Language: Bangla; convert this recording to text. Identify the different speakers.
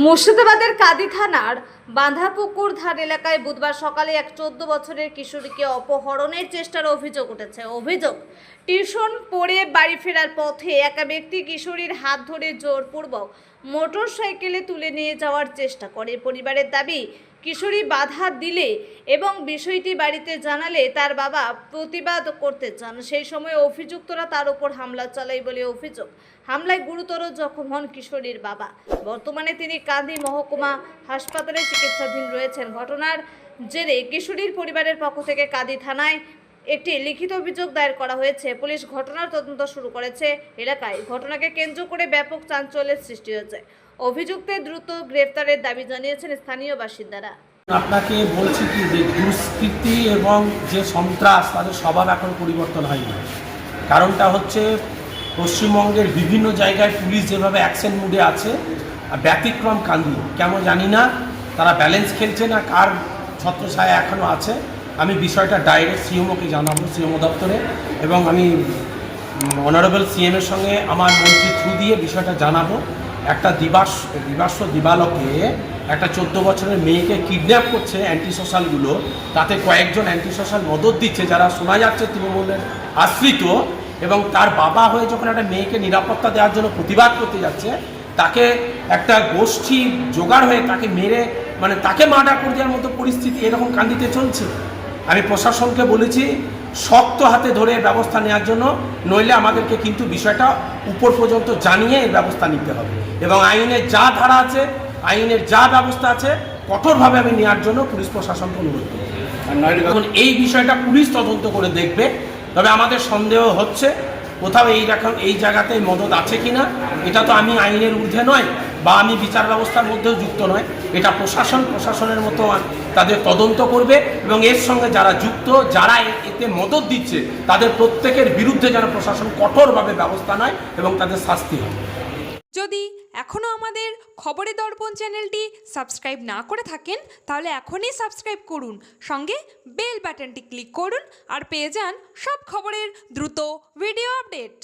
Speaker 1: মুর্শিদাবাদের কাদি থানার বাঁধাপুকুর ধার এলাকায় বুধবার সকালে এক 14 বছরের কিশোরীকে অপহরণের চেষ্টার অভিযোগ উঠেছে। অভিযোগ, টিউশন পড়ে বাড়ি ফেরার পথে একা ব্যক্তি কিশোরীর হাত ধরে জোরপূর্বক মোটর সাইকেলে তুলে নিয়ে যাওয়ার চেষ্টা করে। পরিবারের দাবি, কিশোরী বাধা দিলে এবং বিষয়টি বাড়িতে জানালে তার বাবা প্রতিবাদ করতে চান। সেই সময় অভিযুক্তরা তার উপর হামলা চালায় বলে অভিযোগ। হামলায় গুরুতর জখম হন কিশোরীর বাবা। বর্তমানে তিনি কান্দি মহকুমা হাসপাতালে চিকিৎসাধীন রয়েছেন। ঘটনার জেরে কিশোরীর পরিবারের পক্ষ থেকে কান্দি থানায় একটি লিখিত অভিযোগ দায়ের করা হয়েছে। পুলিশ ঘটনার তদন্ত শুরু করেছে। এলাকায় ঘটনাকে কেন্দ্র করে ব্যাপক চাঞ্চল্যের সৃষ্টি হয়েছে। অভিযুক্তের দ্রুত গ্রেফতারের দাবি জানিয়েছেন স্থানীয় বাসিন্দারা।
Speaker 2: আপনাকে বলছি কি যে দুষ্কৃতি এবং যে সন্ত্রাস তাদের সবার এখন পরিবর্তন হয়নি। কারণটা হচ্ছে পশ্চিমবঙ্গের বিভিন্ন জায়গায় পুলিশ যেভাবে অ্যাকশন মুডে আছে, ব্যতিক্রম কান্দি কেমন জানি না, তারা ব্যালেন্স খেলছে না কার ছত্রছায়া এখনও আছে। আমি বিষয়টা ডাইরেক্ট সিএমওকে জানাবো, সিএমও দপ্তরে, এবং আমি অনারেবল সিএমের সঙ্গে আমার মন্ত্রী থ্রু দিয়ে বিষয়টা জানাবো। একটা দিবালকে একটা 14 বছরের মেয়েকে কিডন্যাপ করছে অ্যান্টি সোশ্যালগুলো, তাতে কয়েকজন অ্যান্টি সোশ্যাল মদত দিচ্ছে যারা শোনা যাচ্ছে তৃণমূলের আশ্রিত, এবং তার বাবা হয়ে যখন একটা মেয়েকে নিরাপত্তা দেওয়ার জন্য প্রতিবাদ করতে যাচ্ছে, তাকে একটা গোষ্ঠী জোগাড় হয়ে তাকে মেরে তাকে মার্ডার করে দেওয়ার মতো পরিস্থিতি এরকম কান্দিতে চলছে। আমি প্রশাসনকে বলেছি শক্ত হাতে ধরে ব্যবস্থা নেওয়ার জন্য, নইলে আমাদেরকে কিন্তু বিষয়টা উপর পর্যন্ত জানিয়ে এর ব্যবস্থা নিতে হবে, এবং আইনের যা ধারা আছে, আইনের যা ব্যবস্থা আছে কঠোরভাবে আমি নেওয়ার জন্য পুলিশ প্রশাসনকে অনুরোধ করব। এখন এই বিষয়টা পুলিশ তদন্ত করে দেখবে। তবে আমাদের সন্দেহ হচ্ছে কোথাও এই জায়গাতে মদত আছে কিনা। এটা তো আমি আইনের ঊর্ধ্বে নয় বা আমি বিচার ব্যবস্থার মধ্যেও যুক্ত নয়, এটা প্রশাসনের মতো তাদের তদন্ত করবে, এবং এর সঙ্গে যারা যুক্ত, যারা এতে মদত দিচ্ছে, তাদের প্রত্যেকের বিরুদ্ধে যেন প্রশাসন কঠোরভাবে ব্যবস্থা নেয় এবং তাদের শাস্তি হয়।
Speaker 3: যদি এখনও আমাদের খবরের দর্পণ চ্যানেলটি সাবস্ক্রাইব না করে থাকেন, তাহলে এখনই সাবস্ক্রাইব করুন, সঙ্গে বেল বাটনটি ক্লিক করুন আর পেয়ে যান সব খবরের দ্রুত ভিডিও আপডেট।